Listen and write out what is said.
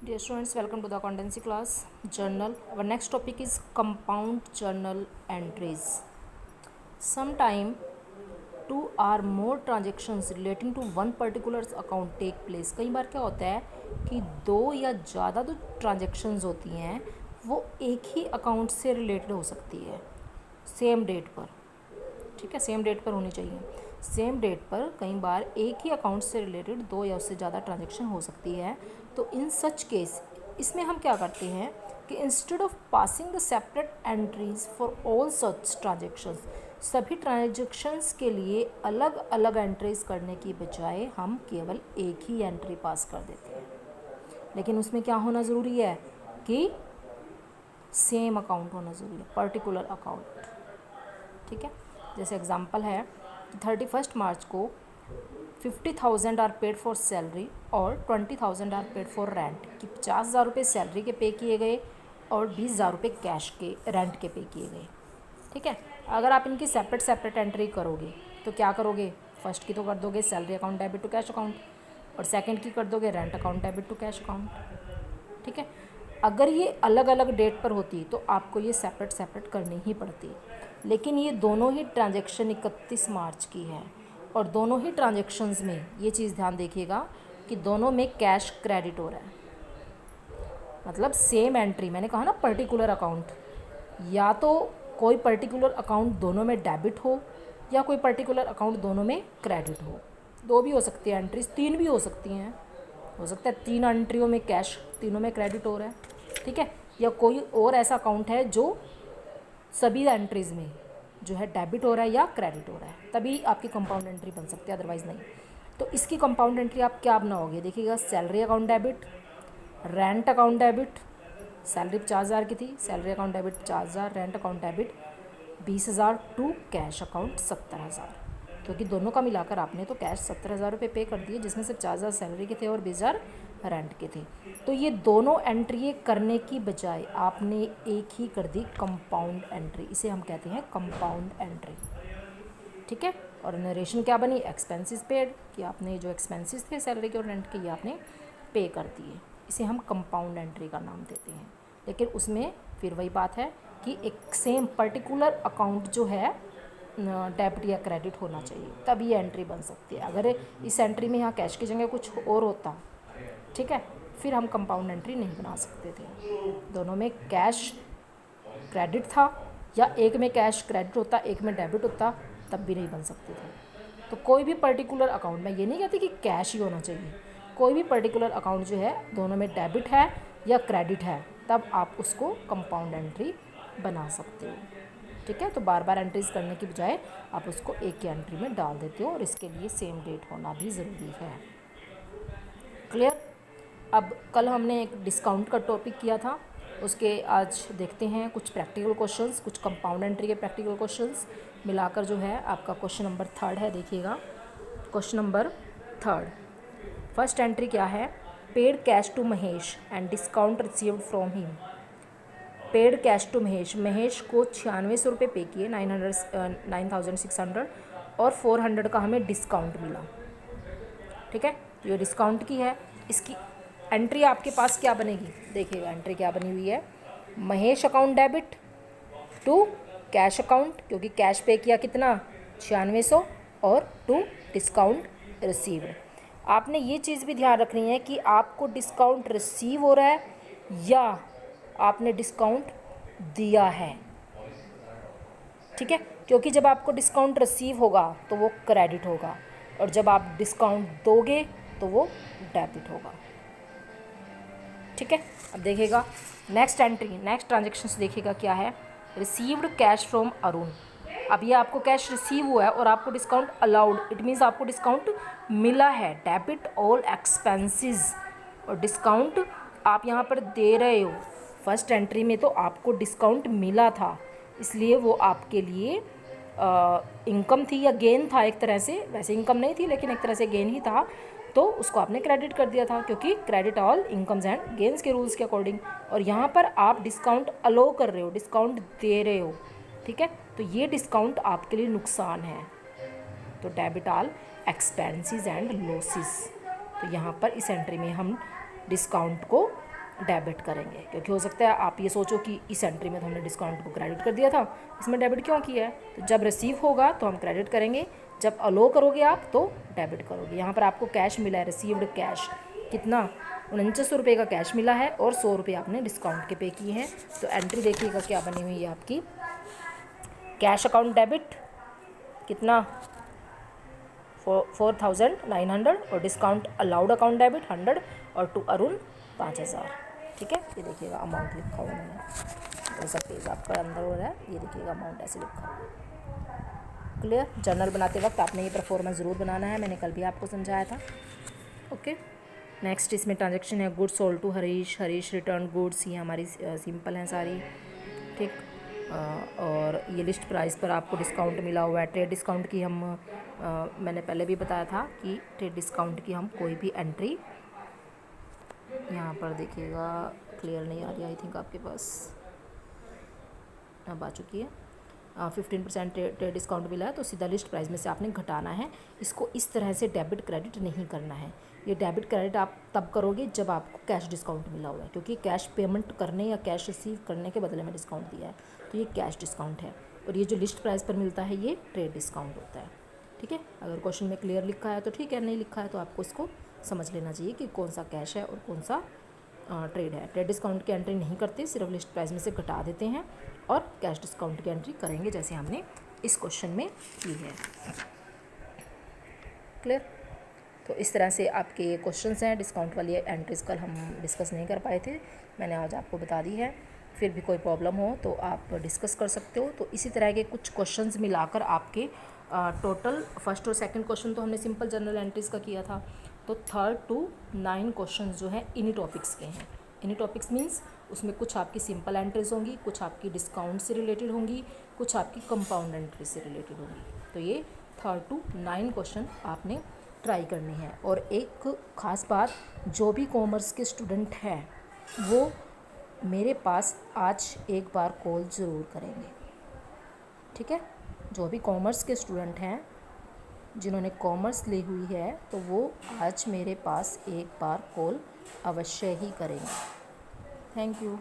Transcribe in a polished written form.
Dear students, welcome to the accountancy class journal. Our next topic is compound journal entries. Sometime two or more transactions relating to one particular account take place. कई बार क्या होता है कि दो या ज़्यादा जो ट्रांजेक्शन्स होती हैं वो एक ही अकाउंट से रिलेटेड हो सकती है सेम डेट पर। ठीक है, सेम डेट पर होनी चाहिए। सेम डेट पर कई बार एक ही अकाउंट से रिलेटेड दो या उससे ज़्यादा ट्रांजेक्शन हो सकती है। तो इन सच केस इसमें हम क्या करते हैं कि instead of passing the separate entries for all such transactions, सभी ट्रांजेक्शन्स के लिए अलग अलग एंट्रीज करने की बजाय हम केवल एक ही एंट्री पास कर देते हैं। लेकिन उसमें क्या होना ज़रूरी है कि सेम अकाउंट होना ज़रूरी है, पर्टिकुलर अकाउंट। ठीक है, जैसे एग्जांपल है 31 मार्च को 50,000 आर पेड फॉर सैलरी और 20,000 आर पेड फॉर रेंट, कि 50,000 रुपये सैलरी के पे किए गए और 20,000 रुपये कैश के रेंट के पे किए गए। ठीक है, अगर आप इनकी सेपरेट एंट्री करोगे तो क्या करोगे, फर्स्ट की तो कर दोगे salary account debit to cash account और सेकंड की कर दोगे rent account debit to cash account. ठीक है, अगर ये अलग अलग डेट पर होती तो आपको ये सेपरेट करनी ही पड़ती, लेकिन ये दोनों ही ट्रांजैक्शन 31 मार्च की है और दोनों ही ट्रांजैक्शंस में ये चीज़ ध्यान देखिएगा कि दोनों में कैश क्रेडिट हो रहा है। मतलब सेम एंट्री, मैंने कहा ना पर्टिकुलर अकाउंट, या तो कोई पर्टिकुलर अकाउंट दोनों में डेबिट हो या कोई पर्टिकुलर अकाउंट दोनों में क्रेडिट हो। दो भी हो सकती है एंट्रीज, तीन भी हो सकती हैं। हो सकता है तीन एंट्रियों में कैश तीनों में क्रेडिट हो रहा है। ठीक है, या कोई और ऐसा अकाउंट है जो सभी एंट्रीज़ में जो है डेबिट हो रहा है या क्रेडिट हो रहा है, तभी आपकी कंपाउंड एंट्री बन सकती है, अदरवाइज़ नहीं। तो इसकी कंपाउंड एंट्री आप क्या बनाओगे, देखिएगा salary account debit, rent account debit, salary 50,000 की थी, salary account debit 50,000, rent account debit 20,000 to cash account 70,000, क्योंकि दोनों का मिलाकर आपने तो कैश 70,000 रुपये पे कर दिए, जिसमें से 50,000 सैलरी के थे और 20,000 रेंट के थे। तो ये दोनों एंट्री करने की बजाय आपने एक ही कर दी कंपाउंड एंट्री, इसे हम कहते हैं कंपाउंड एंट्री। ठीक है, और नरेशन क्या बनी, एक्सपेंसेस पेड, कि आपने जो एक्सपेंसेस थे सैलरी के और रेंट के ये आपने पे कर दिए, इसे हम कंपाउंड एंट्री का नाम देते हैं। लेकिन उसमें फिर वही बात है कि एक सेम पर्टिकुलर अकाउंट जो है डेबिट या क्रेडिट होना चाहिए, तब ये एंट्री बन सकती है। अगर इस एंट्री में यहाँ कैश की जगह कुछ और होता, ठीक है, फिर हम कंपाउंड एंट्री नहीं बना सकते थे। दोनों में कैश क्रेडिट था या एक में कैश क्रेडिट होता एक में डेबिट होता, तब भी नहीं बन सकते थे। तो कोई भी पर्टिकुलर अकाउंट, मैं ये नहीं कहती कि कैश ही होना चाहिए, कोई भी पर्टिकुलर अकाउंट जो है दोनों में डेबिट है या क्रेडिट है, तब आप उसको कंपाउंड एंट्री बना सकते हो। ठीक है, तो बार बार एंट्रीज करने की बजाय आप उसको एक ही एंट्री में डाल देते हो और इसके लिए सेम डेट होना भी ज़रूरी है। क्लियर। अब कल हमने एक डिस्काउंट का टॉपिक किया था, उसके आज देखते हैं कुछ प्रैक्टिकल क्वेश्चंस, कुछ कंपाउंड एंट्री के प्रैक्टिकल क्वेश्चंस मिलाकर जो है आपका क्वेश्चन नंबर 3 है। देखिएगा क्वेश्चन नंबर 3, फर्स्ट एंट्री क्या है, paid cash to Mahesh and discount received from him. Paid cash to Mahesh, Mahesh को 9600 रुपये पे किए, 9,600 और 400 का हमें डिस्काउंट मिला। ठीक है, तो ये डिस्काउंट की है। इसकी एंट्री आपके पास क्या बनेगी, देखिएगा एंट्री क्या बनी हुई है, Mahesh account debit to cash account, क्योंकि कैश पे किया कितना 9600 और टू डिस्काउंट रिसीव्ड। आपने ये चीज़ भी ध्यान रखनी है कि आपको डिस्काउंट रिसीव हो रहा है या आपने डिस्काउंट दिया है। ठीक है, क्योंकि जब आपको डिस्काउंट रिसीव होगा तो वो क्रेडिट होगा और जब आप डिस्काउंट दोगे तो वो डेबिट होगा। ठीक है, अब देखिएगा नेक्स्ट एंट्री, नेक्स्ट ट्रांजेक्शन देखिएगा क्या है, रिसीव्ड कैश फ्रॉम अरुण। अब ये आपको कैश रिसीव हुआ है और आपको डिस्काउंट अलाउड, इट मीन्स आपको डिस्काउंट मिला है, डेबिट ऑल एक्सपेंसेस, और डिस्काउंट आप यहाँ पर दे रहे हो। फर्स्ट एंट्री में तो आपको डिस्काउंट मिला था, इसलिए वो आपके लिए इनकम थी या गेन था एक तरह से, वैसे इनकम नहीं थी लेकिन एक तरह से गेन ही था, तो उसको आपने क्रेडिट कर दिया था, क्योंकि credit all incomes and gains के रूल्स के अकॉर्डिंग। और यहाँ पर आप डिस्काउंट अलो कर रहे हो, डिस्काउंट दे रहे हो। ठीक है, तो ये डिस्काउंट आपके लिए नुकसान है, तो debit all expenses and losses. तो यहाँ पर इस एंट्री में हम डिस्काउंट को डेबिट करेंगे, क्योंकि हो सकता है आप ये सोचो कि इस एंट्री में तो हमने डिस्काउंट को क्रेडिट कर दिया था, इसमें डेबिट क्यों किया है। तो जब रिसीव होगा तो हम क्रेडिट करेंगे, जब अलो करोगे आप तो डेबिट करोगे। यहाँ पर आपको कैश मिला है, रिसीव्ड कैश कितना 4900 रुपये का कैश मिला है और 100 रुपये आपने डिस्काउंट के पे किए हैं। तो एंट्री देखिएगा क्या बनी हुई है आपकी, कैश अकाउंट डेबिट कितना 4900 और डिस्काउंट अलाउड अकाउंट डेबिट 100 और टू अरुण 5000। ठीक है, ये देखिएगा अमाउंट लिखा हुआ मैंने, कौन सा पेज आपका अंदर हो रहा है, ये देखिएगा अमाउंट ऐसे लिखा हुआ। क्लियर। जर्नल बनाते वक्त आपने ये परफॉर्मेंस ज़रूर बनाना है, मैंने कल भी आपको समझाया था। ओके, नेक्स्ट इसमें ट्रांजेक्शन है goods sold to Harish, Harish return goods, ये हमारी सिंपल हैं सारी। ठीक, और ये लिस्ट प्राइस पर आपको डिस्काउंट मिला हुआ है। ट्रेड डिस्काउंट की हम मैंने पहले भी बताया था कि ट्रेड डिस्काउंट की हम कोई भी एंट्री, यहाँ पर देखिएगा क्लियर नहीं आ रही आई थिंक आपके पास, अब आ चुकी है। 15% ट्रेड डिस्काउंट मिला है तो सीधा लिस्ट प्राइस में से आपने घटाना है। इसको इस तरह से डेबिट क्रेडिट नहीं करना है। ये डेबिट क्रेडिट आप तब करोगे जब आपको कैश डिस्काउंट मिला हुआ है, क्योंकि कैश पेमेंट करने या कैश रिसीव करने के बदले में डिस्काउंट दिया है, तो ये कैश डिस्काउंट है। और ये जो लिस्ट प्राइस पर मिलता है ये ट्रेड डिस्काउंट होता है। ठीक है, अगर क्वेश्चन में क्लियर लिखा है तो ठीक है, नहीं लिखा है तो आपको इसको समझ लेना चाहिए कि कौन सा कैश है और कौन सा ट्रेड है। ट्रेड डिस्काउंट की एंट्री नहीं करते, सिर्फ लिस्ट प्राइस में से घटा देते हैं और कैश डिस्काउंट की एंट्री करेंगे, जैसे हमने इस क्वेश्चन में की है। क्लियर। तो इस तरह से आपके ये क्वेश्चंस हैं। डिस्काउंट वाली एंट्रीज कल हम डिस्कस नहीं कर पाए थे, मैंने आज आपको बता दी है। फिर भी कोई प्रॉब्लम हो तो आप डिस्कस कर सकते हो। तो इसी तरह के कुछ क्वेश्चंस मिलाकर आपके टोटल फर्स्ट और सेकंड क्वेश्चन तो हमने सिंपल जनरल एंट्रीज का किया था, तो 3rd to 9 क्वेश्चन जो हैं इन्हीं टॉपिक्स के हैं। इन्हीं टॉपिक्स मीन्स उसमें कुछ आपकी सिंपल एंट्रीज होंगी, कुछ आपकी डिस्काउंट से रिलेटेड होंगी, कुछ आपकी कंपाउंड एंट्री से रिलेटेड होंगी। तो ये 3rd to 9 क्वेश्चन आपने ट्राई करनी है। और एक ख़ास बात, जो भी कॉमर्स के स्टूडेंट हैं वो मेरे पास आज एक बार कॉल ज़रूर करेंगे। ठीक है, जो भी कॉमर्स के स्टूडेंट हैं जिन्होंने कॉमर्स ली हुई है तो वो आज मेरे पास एक बार कॉल अवश्य ही करेंगे। Thank you.